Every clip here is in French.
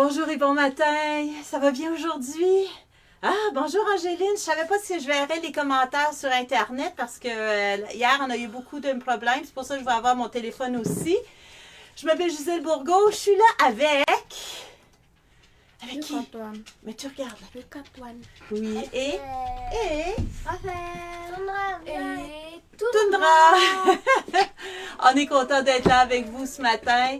Bonjour et bon matin, ça va bien aujourd'hui? Ah, bonjour Angéline, je savais pas si je verrais les commentaires sur Internet parce que hier on a eu beaucoup de problèmes, c'est pour ça que je vais avoir mon téléphone aussi. Je m'appelle Gisèle Bourgault, je suis là avec... Avec qui? Antoine. Mais tu regardes. Luc Antoine. Oui, et Raphaël. Et Toundra. On est content d'être là avec vous ce matin.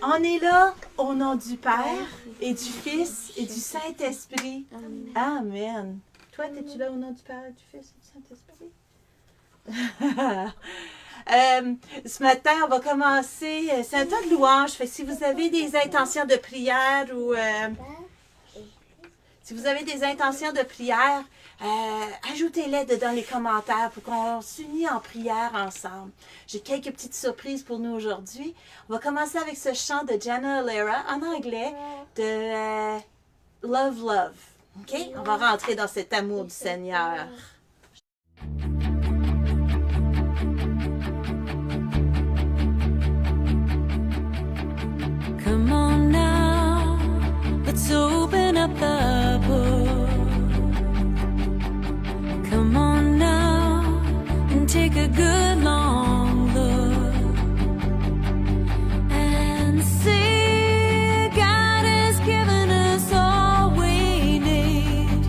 On est là au nom du Père et du Fils et du Saint-Esprit. Amen. Toi, es-tu là au nom du Père, du Fils et du Saint-Esprit? Ce matin, on va commencer. C'est un temps de louange. Fait que si vous avez des intentions de prière ou si vous avez des intentions de prière, ajoutez-les dans les commentaires pour qu'on s'unisse en prière ensemble. J'ai quelques petites surprises pour nous aujourd'hui. On va commencer avec ce chant de Jenna Alera en anglais de Love Love. OK? On va rentrer dans cet amour du Seigneur. Come on now, let's open up the book. Come on now and take a good long look and see God has given us all we need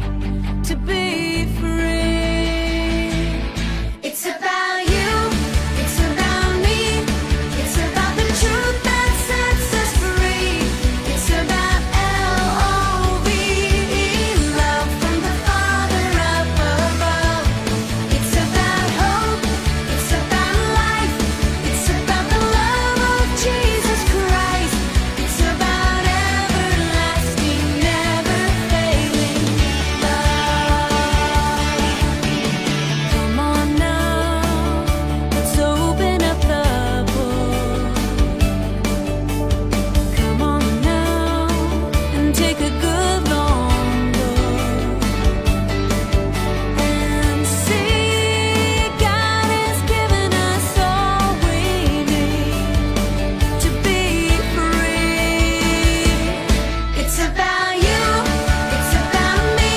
to be free. It's about you, it's about me, it's about the truth that sets us free. It's about L-O-V-E, love from the Father up above. It's about hope, it's about life, it's about the love of Jesus Christ. It's about everlasting, never failing love. Come on now, let's open up the book. Come on now and take a good long look and see God has given us all we need to be free. It's about you, it's about me,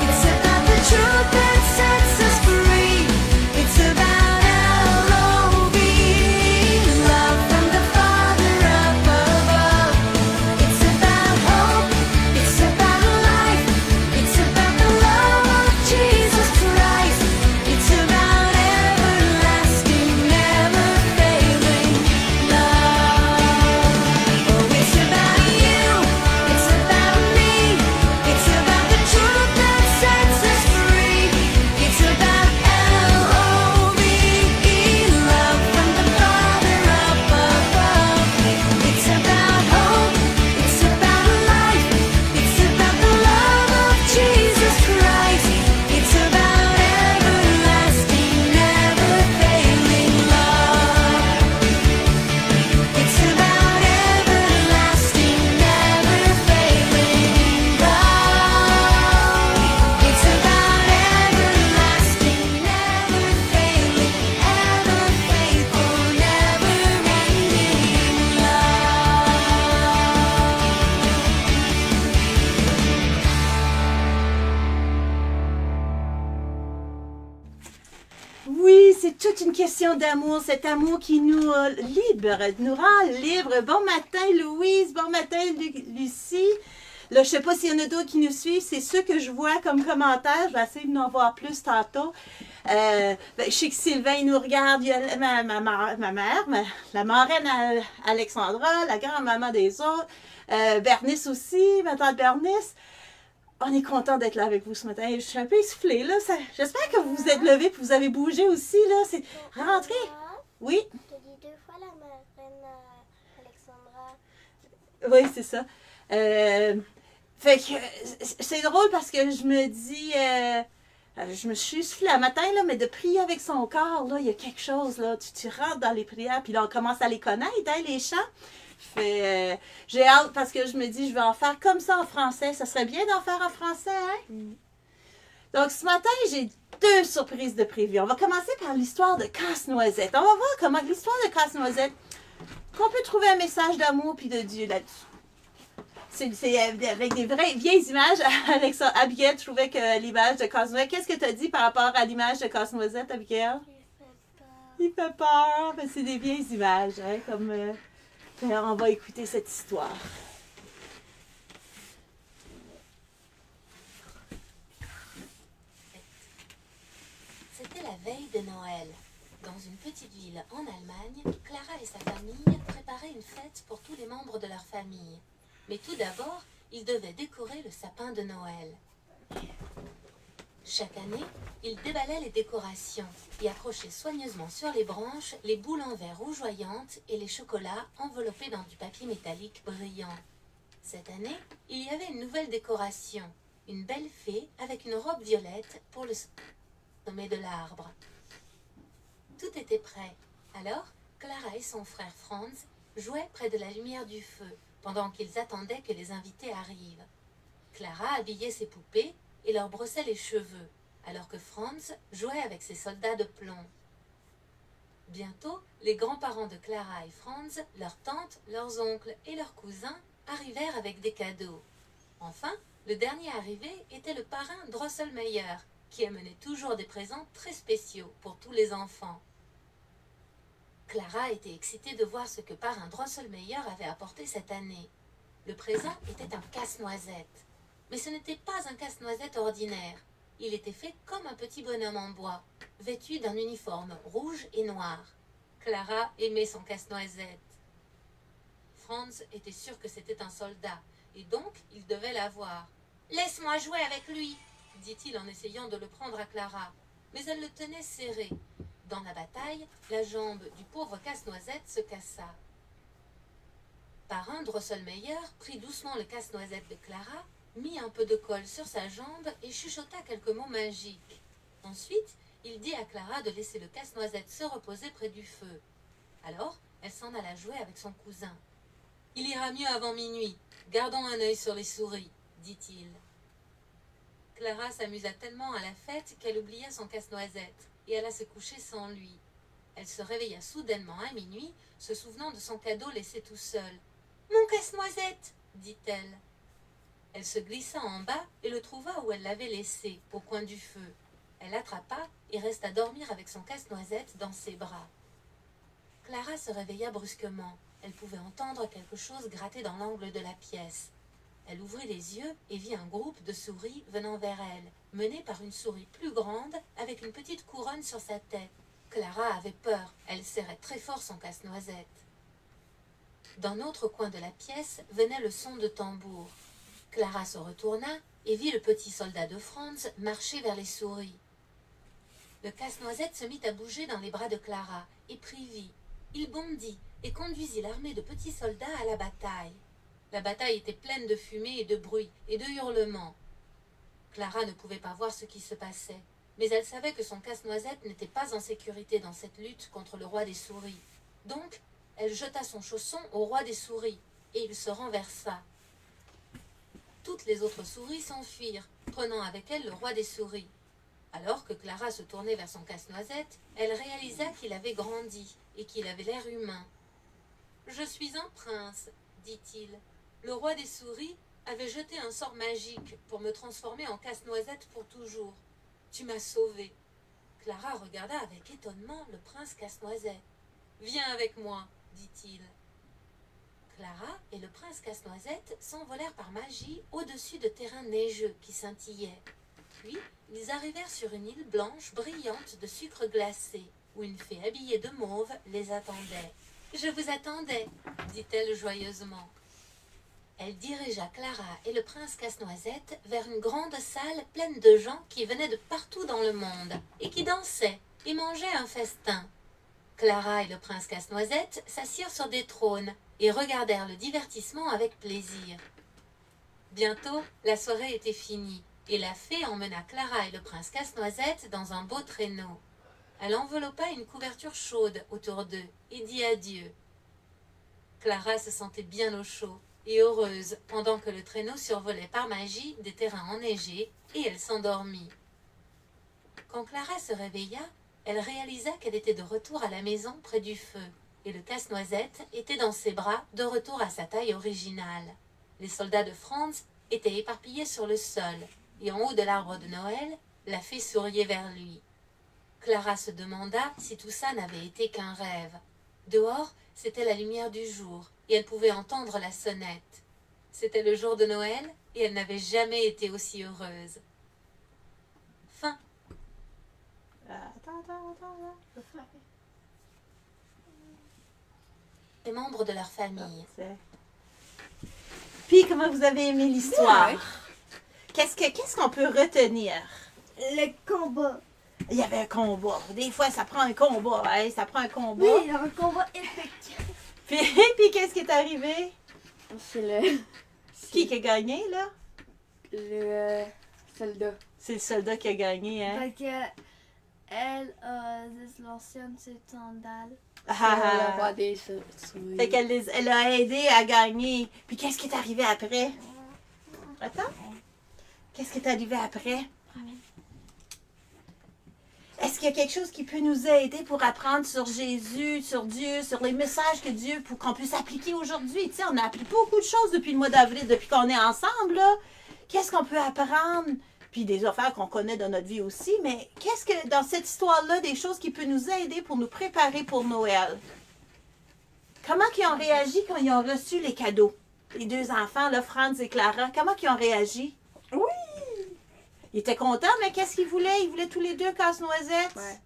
it's about the truth that sets us free. It's about L-O-V-E, love from the Father up above. It's about hope, it's about life, it's about the love of Jesus Christ. It's about everlasting, never failing love. Oh, it's about you, it's about me, it's about the truth that sets us free. It's about L-O-V-E, love from the Father up above. It's about hope, it's about life, it's about the love of Jesus Christ. It's about everlasting, never failing love. It's about everlasting, never failing love. It's about everlasting, never failing, ever faithful, never ending Oui, c'est toute une question d'amour, cet amour qui nous nous rend libres. Bon matin Louise, bon matin Lucie. Là, je sais pas s'il y en a d'autres qui nous suivent, c'est ceux que je vois comme commentaires. Je vais essayer de en voir plus tantôt. Je sais que Sylvain il nous regarde, il y a ma mère, la marraine Alexandra, la grand-maman des autres, Bernice aussi, ma tante Bernice. On est content d'être là avec vous ce matin. Je suis un peu essoufflée, là. J'espère que vous vous êtes levés et que vous avez bougé aussi, là. C'est rentré. Oui, Je te dis 2 fois la marraine Alexandra. oui, c'est ça. Fait que c'est drôle parce que je me dis... je me suis essoufflée un matin, là, mais de prier avec son corps, là, il y a quelque chose, là. Tu rentres dans les prières, puis là, on commence à les connaître, hein, les chants. J'ai hâte parce que je me dis, je vais en faire comme ça en français. Ça serait bien d'en faire en français, hein? Donc, ce matin, j'ai 2 surprises de prévues. On va commencer par l'histoire de Casse-Noisette. On va voir comment l'histoire de Casse-Noisette, qu'on peut trouver un message d'amour puis de Dieu là-dessus. C'est avec des vraies vieilles images. Abigail trouvait que l'image de Casse-Noisette. Qu'est-ce que tu as dit par rapport à l'image de Casse-Noisette, Abigail? Il fait peur. Il fait peur. Ben, c'est des vieilles images. Hein, comme, ben, on va écouter cette histoire. C'était la veille de Noël. Dans une petite ville en Allemagne, Clara et sa famille préparaient une fête pour tous les membres de leur famille. Mais tout d'abord, ils devaient décorer le sapin de Noël. Chaque année, ils déballaient les décorations et accrochaient soigneusement sur les branches les boules en verre rougeoyantes et les chocolats enveloppés dans du papier métallique brillant. Cette année, il y avait une nouvelle décoration, une belle fée avec une robe violette pour le sommet de l'arbre. Tout était prêt. Alors, Clara et son frère Franz jouaient près de la lumière du feu, pendant qu'ils attendaient que les invités arrivent. Clara habillait ses poupées et leur brossait les cheveux, alors que Franz jouait avec ses soldats de plomb. Bientôt, les grands-parents de Clara et Franz, leurs tantes, leurs oncles et leurs cousins arrivèrent avec des cadeaux. Enfin, le dernier arrivé était le parrain Drosselmeyer, qui amenait toujours des présents très spéciaux pour tous les enfants. Clara était excitée de voir ce que parrain Drosselmeyer avait apporté cette année. Le présent était un casse-noisette. Mais ce n'était pas un casse-noisette ordinaire. Il était fait comme un petit bonhomme en bois, vêtu d'un uniforme rouge et noir. Clara aimait son casse-noisette. Franz était sûr que c'était un soldat, et donc il devait l'avoir. « Laisse-moi jouer avec lui !» dit-il en essayant de le prendre à Clara. Mais elle le tenait serré. Dans la bataille, la jambe du pauvre casse-noisette se cassa. Parrain Drosselmeyer prit doucement le casse-noisette de Clara, mit un peu de colle sur sa jambe et chuchota quelques mots magiques. Ensuite, il dit à Clara de laisser le casse-noisette se reposer près du feu. Alors, elle s'en alla jouer avec son cousin. « Il ira mieux avant minuit. Gardons un œil sur les souris, » dit-il. Clara s'amusa tellement à la fête qu'elle oublia son casse-noisette et alla se coucher sans lui. Elle se réveilla soudainement à minuit, se souvenant de son cadeau laissé tout seul. « Mon casse-noisette » dit-elle. Elle se glissa en bas et le trouva où elle l'avait laissé, au coin du feu. Elle l'attrapa et resta dormir avec son casse-noisette dans ses bras. Clara se réveilla brusquement. Elle pouvait entendre quelque chose gratter dans l'angle de la pièce. Elle ouvrit les yeux et vit un groupe de souris venant vers elle, mené par une souris plus grande avec une petite couronne sur sa tête. Clara avait peur. Elle serrait très fort son casse-noisette. D'un autre coin de la pièce venait le son de tambour. Clara se retourna et vit le petit soldat de Franz marcher vers les souris. Le casse-noisette se mit à bouger dans les bras de Clara et prit vie. Il bondit et conduisit l'armée de petits soldats à la bataille. La bataille était pleine de fumée et de bruit et de hurlements. Clara ne pouvait pas voir ce qui se passait, mais elle savait que son casse-noisette n'était pas en sécurité dans cette lutte contre le roi des souris. Donc, elle jeta son chausson au roi des souris et il se renversa. Toutes les autres souris s'enfuirent, prenant avec elles le roi des souris. Alors que Clara se tournait vers son casse-noisette, elle réalisa qu'il avait grandi et qu'il avait l'air humain. « Je suis un prince, » dit-il. « Le roi des souris avait jeté un sort magique pour me transformer en casse-noisette pour toujours. Tu m'as sauvée. » Clara regarda avec étonnement le prince casse-noisette. « Viens avec moi, » dit-il. Clara et le prince casse-noisette s'envolèrent par magie au-dessus de terrains neigeux qui scintillaient. Puis, ils arrivèrent sur une île blanche brillante de sucre glacé, où une fée habillée de mauve les attendait. « Je vous attendais, » dit-elle joyeusement. Elle dirigea Clara et le prince casse-noisette vers une grande salle pleine de gens qui venaient de partout dans le monde et qui dansaient et mangeaient un festin. Clara et le prince casse-noisette s'assirent sur des trônes et regardèrent le divertissement avec plaisir. Bientôt, la soirée était finie et la fée emmena Clara et le prince casse-noisette dans un beau traîneau. Elle enveloppa une couverture chaude autour d'eux et dit adieu. Clara se sentait bien au chaud et heureuse pendant que le traîneau survolait par magie des terrains enneigés et elle s'endormit. Quand Clara se réveilla, elle réalisa qu'elle était de retour à la maison près du feu et le casse-noisette était dans ses bras de retour à sa taille originale. Les soldats de Franz étaient éparpillés sur le sol, et en haut de l'arbre de Noël, la fée souriait vers lui. Clara se demanda si tout ça n'avait été qu'un rêve. Dehors, c'était la lumière du jour, et elle pouvait entendre la sonnette. C'était le jour de Noël, et elle n'avait jamais été aussi heureuse. Fin. Les membres de leur famille. Puis, comment vous avez aimé l'histoire? Qu'est-ce qu'on peut retenir? Le combat. Il y avait un combat. Des fois, ça prend un combat. Hein? Ça prend un combat. Oui, un combat épique. Puis qu'est-ce qui est arrivé? C'est le Qui a gagné, là? soldat. C'est le soldat qui a gagné, hein? Parce que elle a lancé une petite sandale. Ah, Des fait qu'elle elle a aidé à gagner. Puis qu'est-ce qui est arrivé après? Attends. Qu'est-ce qui est arrivé après? Est-ce qu'il y a quelque chose qui peut nous aider pour apprendre sur Jésus, sur Dieu, sur les messages que Dieu, pour qu'on puisse appliquer aujourd'hui? Tu sais, on a appris beaucoup de choses depuis le mois d'avril, depuis qu'on est ensemble, là. Qu'est-ce qu'on peut apprendre? Puis des affaires qu'on connaît dans notre vie aussi, mais qu'est-ce que, dans cette histoire-là, des choses qui peuvent nous aider pour nous préparer pour Noël? Comment ils ont réagi quand ils ont reçu les cadeaux? Les deux enfants, là, Franz et Clara, comment ils ont réagi? Oui! Ils étaient contents, mais qu'est-ce qu'ils voulaient? Ils voulaient tous les deux casse-noisettes. Ouais.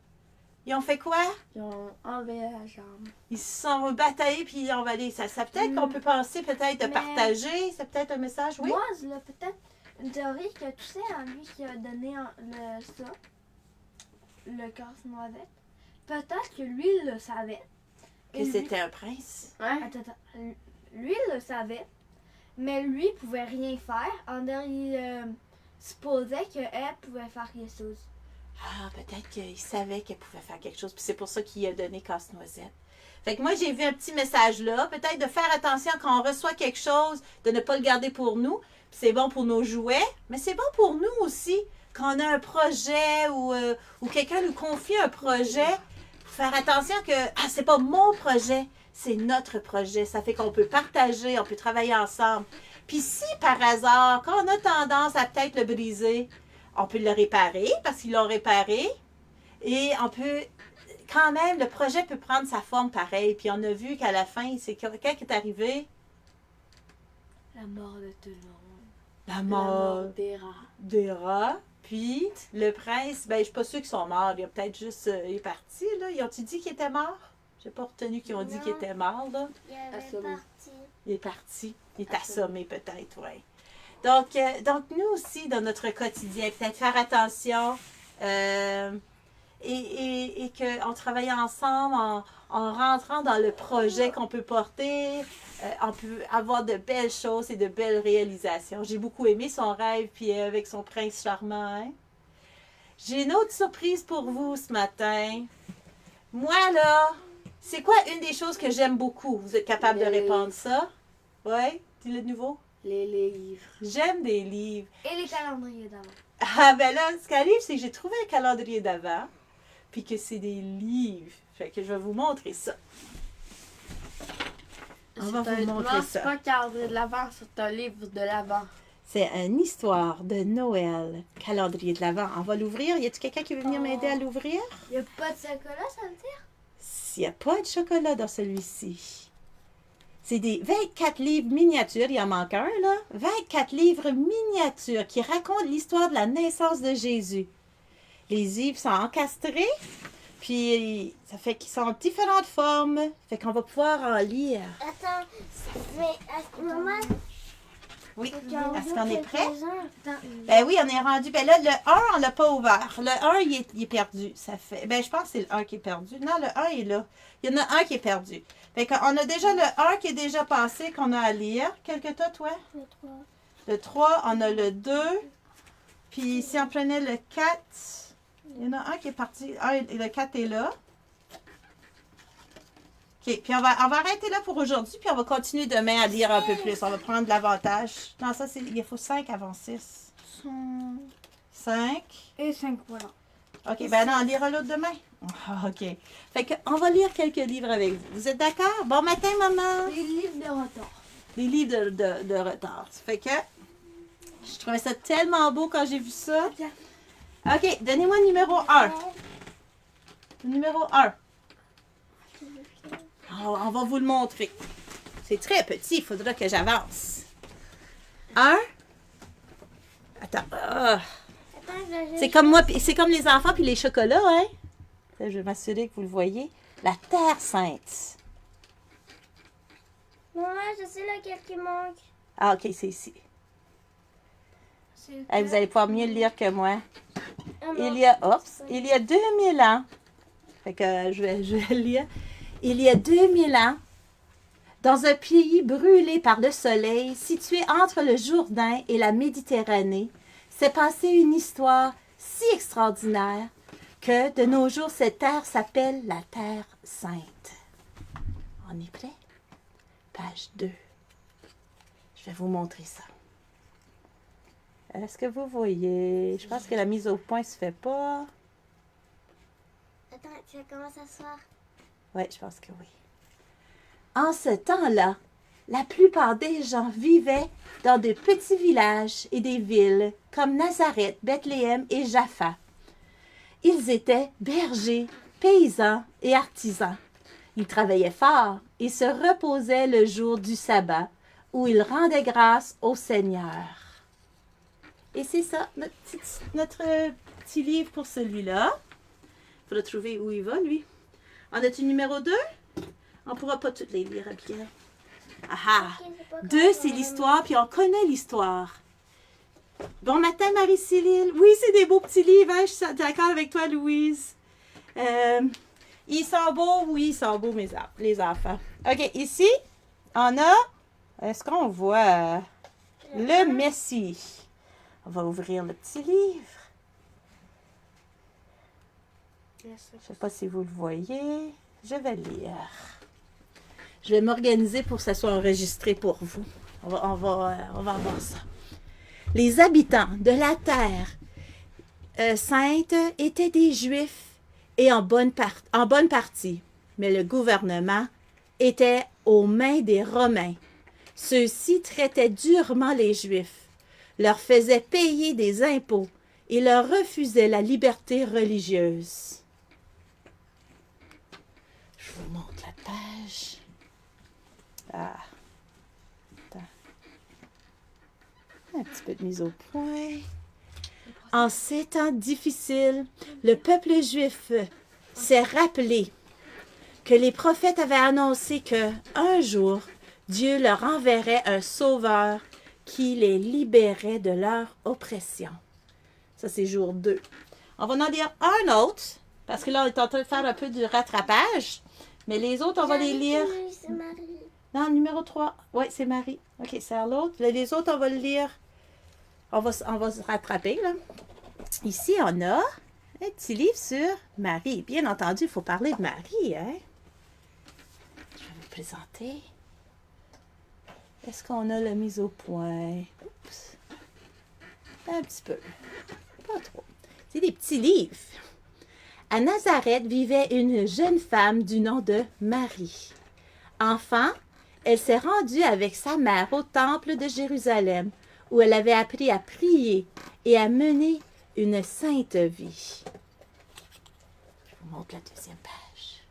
Ils ont fait quoi? Ils ont enlevé la jambe. Ils se sont bataillés puis ils ont valé. Ça peut-être qu'on peut penser peut-être de Mais- partager. C'est peut-être un message, oui? Moi, j'ai peut-être une théorie que tu sais, à lui qui a donné le casse-noisette, peut-être que lui il le savait. Que Et lui- c'était un prince. Ouais. Attends. Lui il le savait, mais lui il pouvait rien faire. Il supposait qu'elle pouvait faire quelque chose. Ah, peut-être qu'il savait qu'elle pouvait faire quelque chose. Puis c'est pour ça qu'il a donné casse-noisette. Fait que moi, j'ai vu un petit message là. Peut-être de faire attention quand on reçoit quelque chose, de ne pas le garder pour nous. Puis c'est bon pour nos jouets, mais c'est bon pour nous aussi. Quand on a un projet ou quelqu'un nous confie un projet, faut faire attention que c'est pas mon projet, c'est notre projet. Ça fait qu'on peut partager, on peut travailler ensemble. Puis si par hasard, quand on a tendance à peut-être le briser, on peut le réparer parce qu'ils l'ont réparé. Et on peut, quand même, le projet peut prendre sa forme pareille. Puis on a vu qu'à la fin, c'est qu'est-ce qui est arrivé? La mort de tout le monde. La La mort mort des rats. des rats. Puis le prince, ben je suis pas sûre qu'ils sont morts. Il a peut-être juste, il est parti, là. Ils ont-ils dit qu'il était mort? J'ai pas retenu qu'ils ont dit qu'il Non. était mort, là. Il avait Assommé. parti. Il est parti. Il est Assommé. assommé peut-être, oui. Donc, nous aussi, dans notre quotidien, peut-être faire attention et qu'en travaillant ensemble, en rentrant dans le projet qu'on peut porter, on peut avoir de belles choses et de belles réalisations. J'ai beaucoup aimé son rêve, puis avec son prince charmant. Hein? J'ai une autre surprise pour vous ce matin. Moi, là, c'est quoi une des choses que j'aime beaucoup? Vous êtes capable de Les répondre ça? Oui? Dis-le de nouveau. Les livres. J'aime des livres. Et les calendriers d'avant. Ah, ben là, ce qui arrive, c'est que j'ai trouvé un calendrier d'avant, puis que c'est des livres. Fait que je vais vous montrer ça. On va vous montrer C'est ça. pas un calendrier de l'Avent, c'est un livre de l'Avent. C'est une histoire de Noël, calendrier de l'Avent. On va l'ouvrir. Y a-t-il quelqu'un qui veut venir m'aider à l'ouvrir? Il n'y a pas de chocolat, ça veut dire? S'il n'y a pas de chocolat dans celui-ci. C'est des 24 livres miniatures, il en manque un là. 24 livres miniatures qui racontent l'histoire de la naissance de Jésus. Les livres sont encastrés, puis ça fait qu'ils sont de différentes formes. Fait qu'on va pouvoir en lire. Attends, mais maman, Oui, est-ce qu'on est prêt? Attends, Ben oui, on est rendu. Ben là, le 1, on l'a pas ouvert. Le 1, il est perdu. Ça fait. Ben, je pense que c'est le 1 qui est perdu. Non, le 1 est là. Il y en a un qui est perdu. Fait qu'on a déjà le 1 qui est déjà passé, qu'on a à lire. Quel que t'as, toi? Le 3, on a le 2. Puis si on prenait le 4, il y en a un qui est parti. Le 4 est là. OK, puis on va arrêter là pour aujourd'hui, puis on va continuer demain à lire un peu plus. On va prendre l'avantage. Non, ça, il faut 5 avant 6. 5. et 5, voilà. OK, ben non, on lira l'autre demain. Ah, OK. Fait qu'on va lire quelques livres avec vous. Vous êtes d'accord? Bon matin, maman. Les livres de retard. des livres de retard. Ça fait que je trouvais ça tellement beau quand j'ai vu ça. OK, donnez-moi le numéro 1. Le numéro 1. On va vous le montrer. C'est très petit, il faudra que j'avance. 1. Attends. C'est comme moi, c'est comme les enfants puis les chocolats, hein? Là, je vais m'assurer que vous le voyez. La Terre Sainte. Maman, je sais lequel qui manque. Ah, OK, c'est ici. C'est Hey, vous allez pouvoir mieux le lire que moi. Ah, Il y a 2000 ans. Fait que je vais le lire. Il y a 2000 ans, dans un pays brûlé par le soleil, situé entre le Jourdain et la Méditerranée, s'est passée une histoire si extraordinaire que de nos jours, cette terre s'appelle la Terre Sainte. On est prêt? Page 2. Je vais vous montrer ça. Est-ce que vous voyez? Je pense que la mise au point se fait pas. Attends, ça commence à soir. Oui, je pense que oui. En ce temps-là, la plupart des gens vivaient dans de petits villages et des villes comme Nazareth, Bethléem et Jaffa. Ils étaient bergers, paysans et artisans. Ils travaillaient fort et se reposaient le jour du sabbat où ils rendaient grâce au Seigneur. Et c'est ça, notre petit livre pour celui-là. Il faudra trouver où il va, lui. En as-tu numéro 2? On ne pourra pas toutes les lire, bien. Ah! 2, c'est l'histoire, puis on connaît l'histoire. Bon matin, Marie-Céline. Oui, c'est des beaux petits livres, hein? Je suis d'accord avec toi, Louise. Ils sont beaux? Oui, ils sont beaux, les enfants. OK, ici, on a... Est-ce qu'on voit le Messie? On va ouvrir le petit livre. Je ne sais pas si vous le voyez. Je vais lire. Je vais m'organiser pour que ça soit enregistré pour vous. On va voir ça. Les habitants de la terre sainte étaient des Juifs et en bonne partie, mais le gouvernement était aux mains des Romains. Ceux-ci traitaient durement les Juifs, leur faisaient payer des impôts et leur refusaient la liberté religieuse. Je vous montre la page. Ah. Attends. Un petit peu de mise au point. En ces temps difficiles, le peuple juif s'est rappelé que les prophètes avaient annoncé que un jour, Dieu leur enverrait un sauveur qui les libérait de leur oppression. Ça, c'est jour 2. On va en lire un autre, parce que là, on est en train de faire un peu du rattrapage. Mais les autres, on va les lire. C'est Marie. Non, numéro 3. Oui, c'est Marie. OK, c'est à l'autre. Les autres, on va le lire. On va se rattraper, là. Ici, on a un petit livre sur Marie. Bien entendu, il faut parler de Marie, hein? Je vais vous présenter. Est-ce qu'on a la mise au point? Oups. Un petit peu. Pas trop. C'est des petits livres. À Nazareth vivait une jeune femme du nom de Marie. Enfant, elle s'est rendue avec sa mère au temple de Jérusalem, où elle avait appris à prier et à mener une sainte vie. Je vous montre la deuxième page.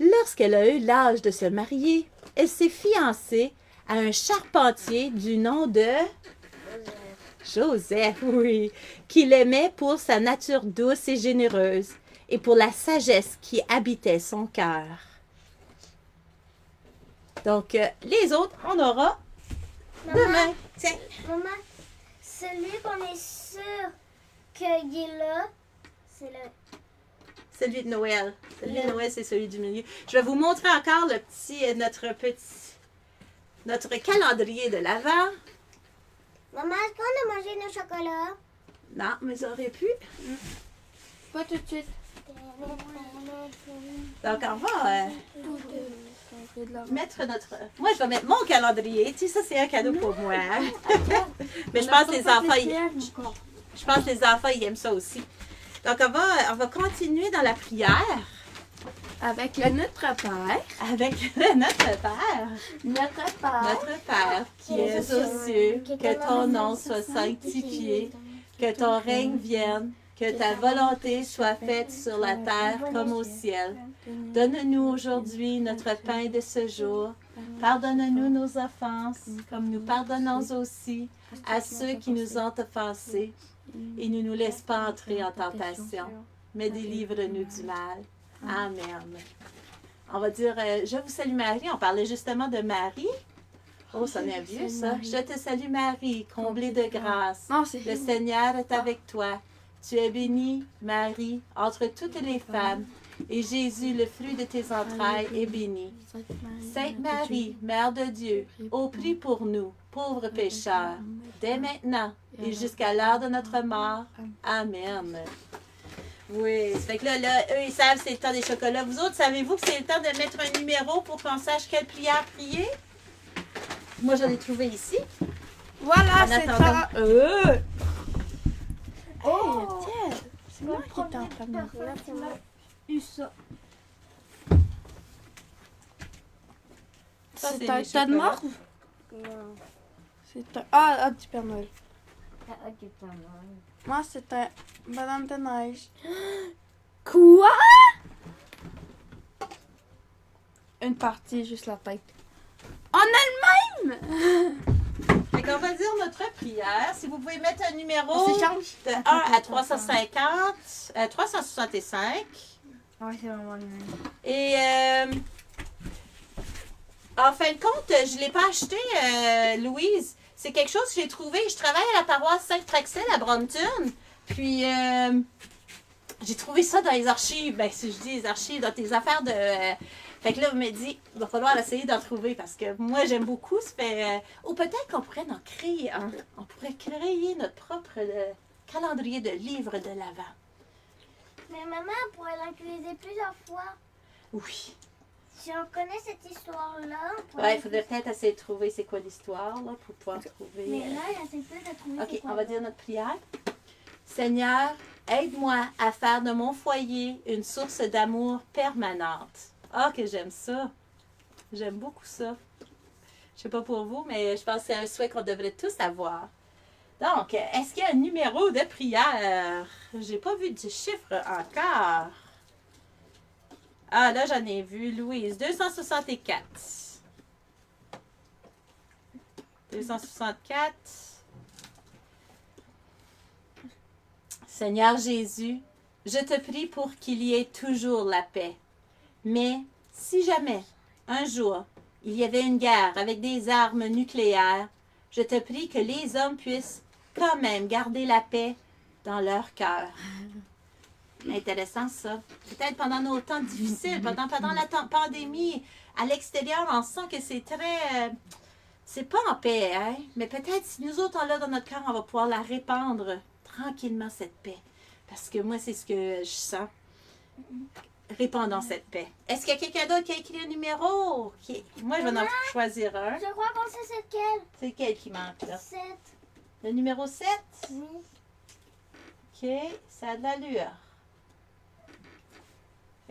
Lorsqu'elle a eu l'âge de se marier, elle s'est fiancée à un charpentier du nom de Joseph, oui, qui l'aimait pour sa nature douce et généreuse et pour la sagesse qui habitait son cœur. Donc, les autres, on aura demain. Tiens. Maman, celui qu'on est sûr qu'il est là, c'est le... Celui de Noël. Celui de Noël, c'est celui du milieu. Je vais vous montrer encore notre calendrier de l'Avent. Maman, est-ce qu'on a mangé nos chocolats? Non, mais ça aurait pu. Pas tout de suite. Donc, on va mettre notre... Moi, je vais mettre mon calendrier. Tu sais, ça, c'est un cadeau pour moi. Mais je pense que les enfants... Je pense que les enfants, ils aiment ça aussi. Donc, on va continuer dans la prière. Avec le Notre Père. Avec notre Père. Notre Père. Notre Père, qui es aux cieux, que ton nom soit sanctifié, que ton règne vienne, que ta volonté soit faite sur la terre comme au ciel. Donne-nous aujourd'hui notre pain de ce jour. Pardonne-nous nos offenses, comme nous pardonnons aussi à ceux qui nous ont offensés. Et ne nous laisse pas entrer en tentation, mais délivre-nous du mal. Amen. On va dire, je vous salue Marie. On parlait justement de Marie. Oh, ça n'est vieux, ça. Je te salue Marie, comblée de grâce. Non, c'est Le Seigneur est avec toi. Tu es bénie, Marie, entre toutes les femmes. Et Jésus, le fruit de tes entrailles, est béni. Sainte Marie, Mère de Dieu, ô prie pour nous, pauvres pécheurs, dès maintenant et jusqu'à l'heure de notre mort. Amen. Oui, ça fait que là, eux, ils savent c'est le temps des chocolats. Vous autres, savez-vous que c'est le temps de mettre un numéro pour qu'on sache quelle prière prier? Moi, j'en ai trouvé ici. Voilà, En c'est attendant. ça. Oh, tiens, c'est moi qui t'en première. Eu ça. Ça, C'est c'est un les tas de chocolats. morve? C'est un... Ah, du Père Noël. Moi, c'est un bonhomme de neige. Quoi? Une partie, juste la tête. On a le même! Fait qu'on va dire notre prière. Si vous pouvez mettre un numéro On s'échange? de 1 à 350, 365. Ouais, c'est vraiment le même. Et en fin de compte, je ne l'ai pas acheté, Louise. C'est quelque chose que j'ai trouvé. Je travaille à la paroisse Saint-Praxel à Brompton. Puis, j'ai trouvé ça dans les archives. Ben, si je dis les archives, dans tes affaires de... fait que là, vous me dit, il va falloir essayer d'en trouver parce que moi, j'aime beaucoup. Ça fait, ou peut-être qu'on pourrait en créer un. On pourrait créer notre propre calendrier de livres de l'Avent. Mais maman, on pourrait l'utiliser plusieurs fois. Oui. Si on connaît cette histoire-là, on pourrait... Ouais, il faudrait peut-être essayer de trouver c'est quoi l'histoire, là, pour pouvoir trouver. Mais là, il essaie plus de trouver OK, c'est quoi on va dire notre prière. Seigneur, aide-moi à faire de mon foyer une source d'amour permanente. Ah, que j'aime ça. J'aime beaucoup ça. Je sais pas pour vous, mais je pense que c'est un souhait qu'on devrait tous avoir. Donc, est-ce qu'il y a un numéro de prière? J'ai pas vu de chiffre encore. Ah, là, j'en ai vu, Louise. 264. 264. Seigneur Jésus, je te prie pour qu'il y ait toujours la paix. Mais si jamais, un jour, il y avait une guerre avec des armes nucléaires, je te prie que les hommes puissent quand même garder la paix dans leur cœur. Intéressant ça. Peut-être pendant nos temps difficiles, pendant la pandémie, à l'extérieur, on sent que c'est très... c'est pas en paix, hein? Mais peut-être si nous autres, on l'a dans notre cœur, on va pouvoir la répandre tranquillement, cette paix. Parce que moi, c'est ce que je sens. Répandons cette paix. Est-ce qu'il y a quelqu'un d'autre qui a écrit un numéro? Moi, je vais en choisir un. Je crois qu'on sait c'est quel. C'est lequel qui manque, là? 7. Le numéro 7? Oui. OK, ça a de l'allure.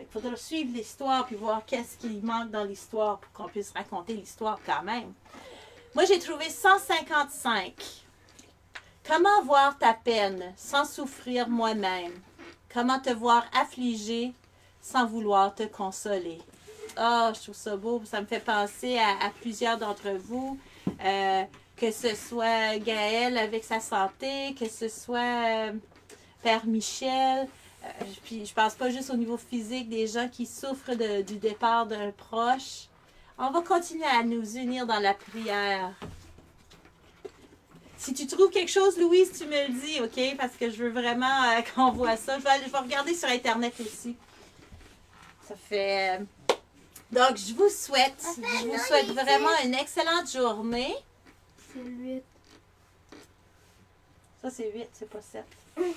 Il faudra suivre l'histoire puis voir qu'est-ce qui manque dans l'histoire pour qu'on puisse raconter l'histoire quand même. Moi, j'ai trouvé 155. Comment voir ta peine sans souffrir moi-même? Comment te voir affligé sans vouloir te consoler? Ah, je trouve ça beau. Ça me fait penser à plusieurs d'entre vous. Que ce soit Gaël avec sa santé, que ce soit Père Michel. Puis je pense pas juste au niveau physique des gens qui souffrent du départ d'un proche. On va continuer à nous unir dans la prière. Si tu trouves quelque chose, Louise, tu me le dis, OK? Parce que je veux vraiment qu'on voit ça. Je vais regarder sur Internet aussi. Ça fait... Donc, je vous souhaite vraiment une excellente journée. C'est 8. Ça, c'est 8, c'est pas 7.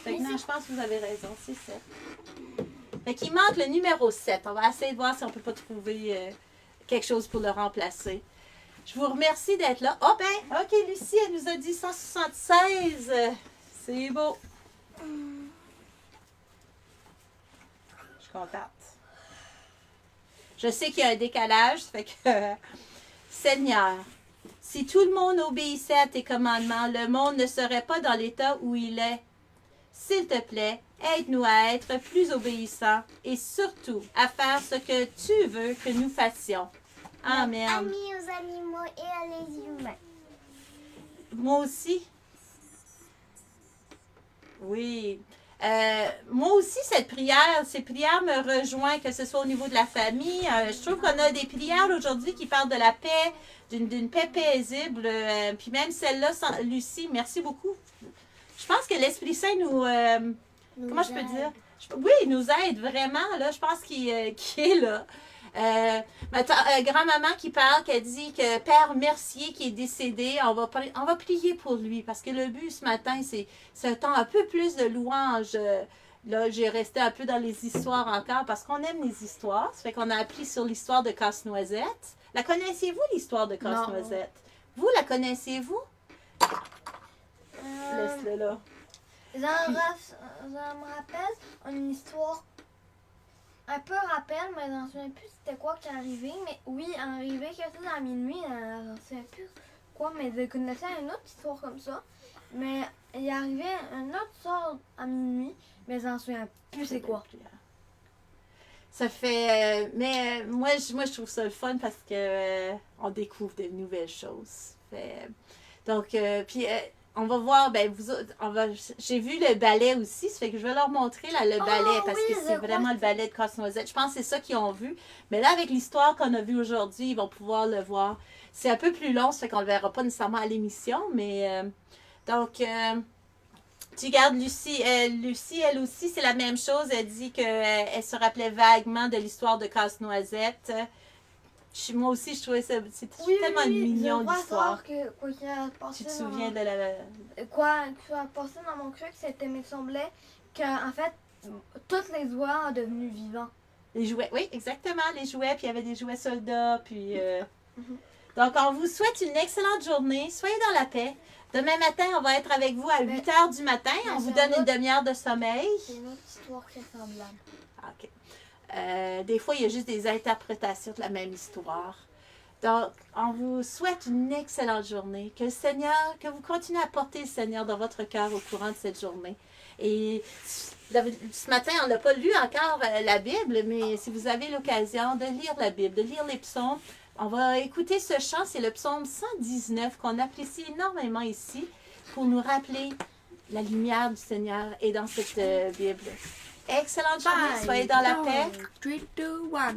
Fait que non, je pense que vous avez raison, c'est 7. Fait qu'il manque le numéro 7. On va essayer de voir si on peut pas trouver quelque chose pour le remplacer. Je vous remercie d'être là. Oh ben, OK, Lucie, elle nous a dit 176. C'est beau. Je suis contente. 176. Je sais qu'il y a un décalage, ça fait que Seigneur, si tout le monde obéissait à tes commandements, le monde ne serait pas dans l'état où il est. S'il te plaît, aide-nous à être plus obéissants et surtout à faire ce que tu veux que nous fassions. Amen. Amis aux animaux et à les humains. Moi aussi. Oui. Moi aussi, ces prières me rejoignent, que ce soit au niveau de la famille. Je trouve qu'on a des prières aujourd'hui qui parlent de la paix, d'une paix paisible. Puis même celle-là, Lucie, merci beaucoup. Je pense que l'Esprit Saint nous... comment je peux dire? Oui, il nous aide vraiment. Là, je pense qu'il est là. Ma grand-maman qui parle, qui a dit que Père Mercier qui est décédé, on va prier pour lui parce que le but ce matin, c'est un temps un peu plus de louange. Là, j'ai resté un peu dans les histoires encore parce qu'on aime les histoires. Ça fait qu'on a appris sur l'histoire de Casse-Noisette. La connaissez-vous, l'histoire de Casse-Noisette? Vous, la connaissez-vous? Laisse-le là. J'en me rappelle une histoire un peu rappel, mais j'en souviens plus c'était quoi qui est arrivé. Mais oui, arrivé quelque chose à minuit, j'en souviens plus quoi, mais je connaissais une autre histoire comme ça. Mais il est arrivé une autre histoire à minuit, mais j'en souviens plus c'est quoi. Ça fait... mais moi, je trouve ça le fun parce que on découvre de nouvelles choses. Donc, puis... on va voir, ben vous autres, j'ai vu le ballet aussi, ça fait que je vais leur montrer là, le ballet parce que c'est vraiment le ballet de Casse-Noisette. Je pense que c'est ça qu'ils ont vu. Mais là, avec l'histoire qu'on a vue aujourd'hui, ils vont pouvoir le voir. C'est un peu plus long, ça fait qu'on ne le verra pas nécessairement à l'émission, mais donc tu regardes Lucie. Lucie, elle aussi, c'est la même chose. Elle dit qu'elle se rappelait vaguement de l'histoire de Casse-Noisette. Moi aussi, je trouvais ça c'est tellement mignon l'histoire. Tu Tu te souviens de la... Quoi qui a passé dans mon cœur, c'était, il me semblait qu'en fait, tous les joueurs sont devenus vivants. Les jouets, oui, exactement, les jouets, puis il y avait des jouets soldats, puis... Donc, on vous souhaite une excellente journée. Soyez dans la paix. Demain matin, on va être avec vous à 8 h du matin. On vous donne une demi-heure de sommeil. C'est une autre histoire qui est semblable. OK. Des fois, il y a juste des interprétations de la même histoire. Donc, on vous souhaite une excellente journée. Que le Seigneur, que vous continuez à porter le Seigneur dans votre cœur au courant de cette journée. Et ce matin, on n'a pas lu encore la Bible, mais si vous avez l'occasion de lire la Bible, de lire les psaumes, on va écouter ce chant. C'est le psaume 119 qu'on apprécie énormément ici pour nous rappeler la lumière du Seigneur est dans cette Bible. Excellente journée, soyez dans la paix. 3, 2, 1.